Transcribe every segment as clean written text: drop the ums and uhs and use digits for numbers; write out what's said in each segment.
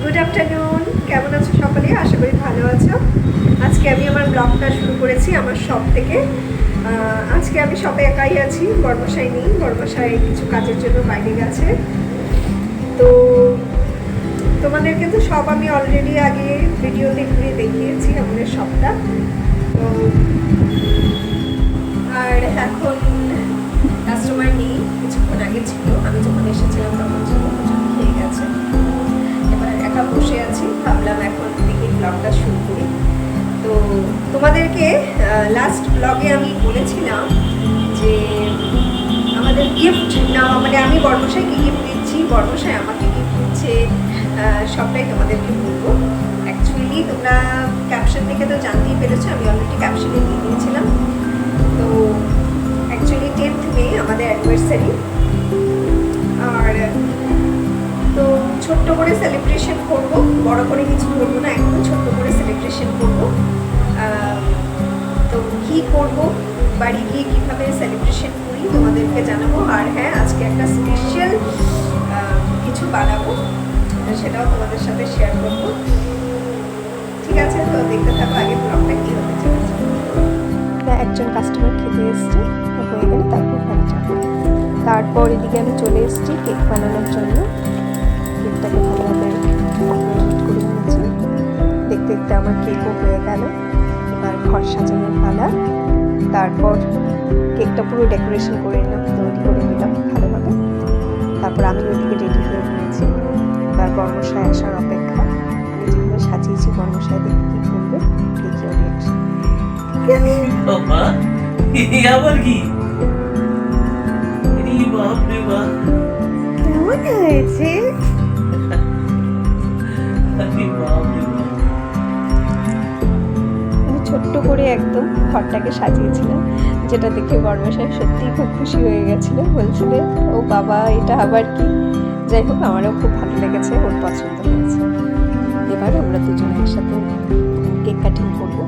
Good afternoon, কেমন আছো সকলে? আশা করি ভালো আছো। আজকে আমি আমার ব্লগটা শুরু করেছি আমার শপ থেকে। আজকে আমি শপে একাই আছি, বড়মশাই নেই, বড়মশাই কিছু কাজের জন্য বাইরে গেছে। তো তোমাদেরকে তো সব আমি অলরেডি আগে ভিডিওতে ঘুরে দেখিয়েছি আমাদের শপটা। তো আর এখন কাস্টমার নেই, কিছুক্ষণ আগে ছিল, আমি যখন এসেছিলাম তখন ছিল, খেয়ে গেছে। এবার একা বসে আছি, ভাবলাম এখন থেকে ব্লগটা শুরু করি। তো তোমাদেরকে লাস্ট ব্লগে আমি বলেছিলাম যে আমাদের গিফট নেওয়া, মানে আমি বড়মশাইকে গিফট দিচ্ছি, বড়মশাই আমাকে গিফট দিচ্ছে, সবটাই তোমাদেরকে বলবো। অ্যাকচুয়ালি তোমরা ক্যাপশন থেকে তো জানতেই পেরেছো, আমি অলরেডি ক্যাপশনে দিয়ে দিয়েছিলাম। তো অ্যাকচুয়ালি 10th মে আমাদের অ্যানিভার্সারি, আর তো ছোট্ট করে সেলিব্রেশন করব, বড় করে কিছু করবো না, একদম ছোট্ট করে সেলিব্রেশন করব। তো কী করব, বাড়ি গিয়ে কীভাবে সেলিব্রেশন করি তোমাদেরকে জানাবো। আর হ্যাঁ, আজকে একটা স্পেশাল কিছু বানাবো, সেটাও তোমাদের সাথে শেয়ার করব। ঠিক আছে, তো দেখতে থাকো আগে ব্লগটা কী হতে চলেছে। একজন কাস্টমার খেতে এসছে, হয়ে গেলে তারপর বাড়ি যাবো। তারপর এদিকে আমি চলে এসেছি কেক বানানোর জন্য। কেকটাকে ভালোভাবে ডেকোরেট করে নিয়েছি। দেখতে দেখতে আমার কেকও হয়ে গেল। এবার ঘর সাজানোর পালা। তারপর কেকটা পুরো ডেকোরেশন করে নিলাম, তৈরি করে নিলাম ভালোভাবে। তারপর আমি ওদিকে রেডি হয়ে নিয়েছি। এবার বর্মশাই আসার অপেক্ষা। আমি যেভাবে সাজিয়েছি, বর্মশাই দেখে কী করবে, দেখি ওর রিয়াকশন। আবার কি বাপরে বাপ, কেমন হয়েছে? আমি ছোট্ট করে একদম ঘরটাকে সাজিয়েছিলাম, যেটা দেখে বর্মশাই সত্যিই খুব খুশি হয়ে গেছিল। বলছিলেন, ও বাবা, এটা আবার কি? যাই হোক, আমারও খুব ভালো লেগেছে, ওর পছন্দ হয়েছে। এবার আমরা দুজনে একসাথে কেক কাটিং করবো।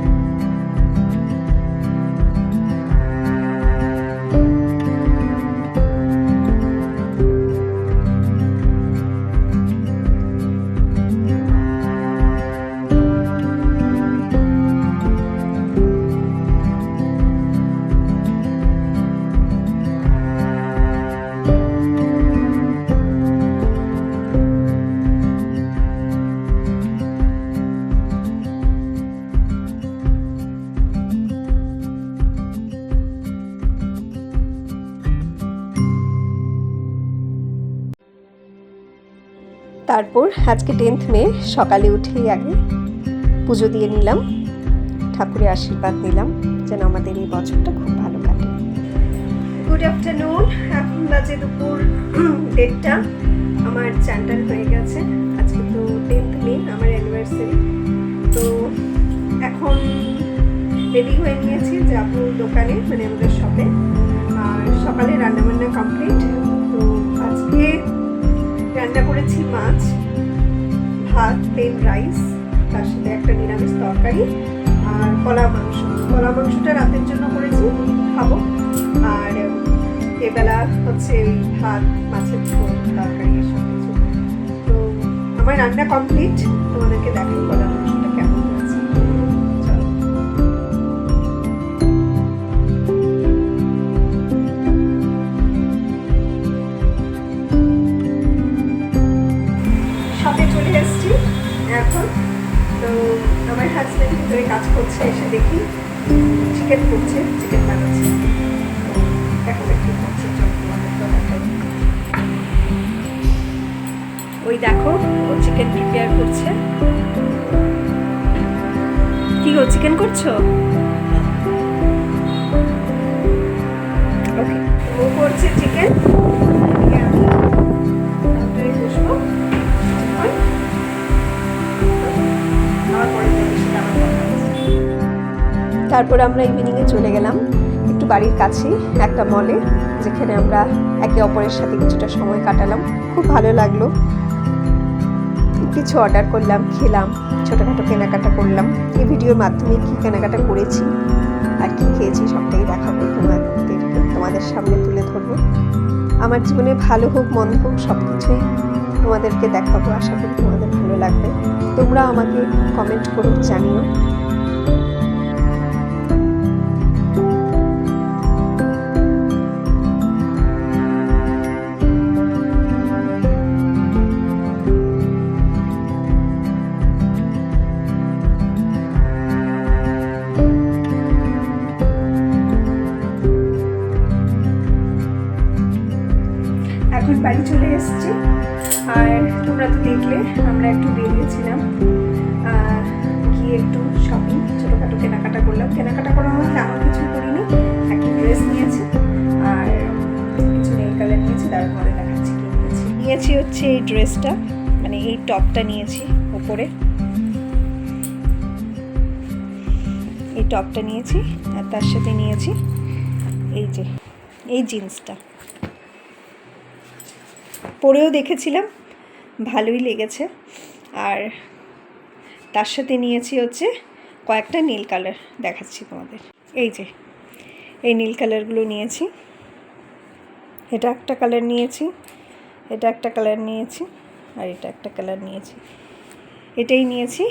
তারপর আজকে 10th মে সকালে উঠেই আগে পুজো দিয়ে নিলাম, ঠাকুরের আশীর্বাদ নিলাম যেন আমাদের এই বছরটা খুব ভালো কাটে। গুড আফটারনুন, এখন বাজে দুপুর 1:30। আমার চান হয়ে গেছে। আজকে তো 10th মে আমার অ্যানিভার্সারি। তো এখন রেডি হয়ে নিয়েছি, যাবো দোকানে, মানে আমাদের শপে। আর সকালে রান্নাবান্না কমপ্লিট। তো আজকে রান্না করেছি মাছ, ভাত, প্লেন রাইস, তার সাথে একটা নিরামিষ তরকারি আর কলা মাংস। কলা মাংসটা রাতের জন্য করেছি, খাবো। আর এবেলা হচ্ছে ভাত, মাছের ঝোল, তরকারি, এসব কিছু। তো আমার রান্না কমপ্লিট, তোমাদেরকে দেখাই কলা মাংসটা কেমন হয়েছে। চলে এসেছি এখন। তো আমার হাজব্যান্ড ভিতরে কাজ করছে, এসে দেখি চিকেন করছে, চিকেন বানাচ্ছে। দেখা যাক কি করছে। ওই দেখো, ও চিকেন প্রিপেয়ার করছে। কি গো, চিকেন করছো? ওকে, ও করছে চিকেন। বসবো। তারপর আমরা ইভিনিংয়ে চলে গেলাম একটু বাড়ির কাছেই একটা মলে, যেখানে আমরা একে অপরের সাথে কিছুটা সময় কাটালাম। খুব ভালো লাগলো। কিছু অর্ডার করলাম, খেলাম, ছোটোখাটো কেনাকাটা করলাম। এই ভিডিওর মাধ্যমে কী কেনাকাটা করেছি আর কী খেয়েছি সবটাই দেখাবো তোমাদের সামনে তুলে ধরবো। আমার জীবনে ভালো হোক মন্দ হোক সব কিছুই তোমাদেরকে দেখাবো। আশা করি তোমাদের ভালো লাগবে। তোমরা আমাকে কমেন্ট করো, জানিও। এখন বাড়ি চলে এসেছি, আর তোমরা তো দেখলে আমরা একটু বেরিয়েছিলাম, গিয়ে একটু শপিং ছোটোখাটো কেনাকাটা করলাম। কেনাকাটা করার মধ্যে তেমন কিছু করিনি, একটা ড্রেস নিয়েছি আর কিছু নেল কালার নিয়েছি, তার পরে দেখাচ্ছি কি নিয়েছি। হচ্ছে এই ড্রেসটা, মানে এই টপটা নিয়েছি ওপরে, এই টপটা নিয়েছি, আর তার সাথে নিয়েছি এই জিন্সটা। পরেও দেখেছিলাম, ভালোই লেগেছে। আর তার সাথে নিয়েছি হচ্ছে কয়েকটা নীল কালার, দেখাচ্ছি তোমাদের। এই নীল কালারগুলো নিয়েছি। এটা একটা কালার নিয়েছি, এটা একটা কালার নিয়েছি, আর এটা একটা কালার নিয়েছি। এটাই নিয়েছি।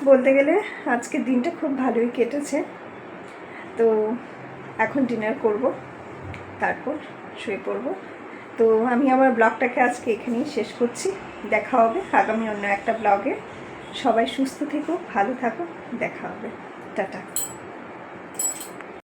বলতে গেলে আজকের দিনটা খুব ভালোই কেটেছে। তো এখন ডিনার করব, তারপর শুয়ে পড়ব। তো আমি আমার ব্লগটাকে আজকে এখানেই শেষ করছি। দেখা হবে আগামী অন্য একটা ব্লগে। সবাই সুস্থ থেকো, ভালো থাকো, দেখা হবে। টাটা।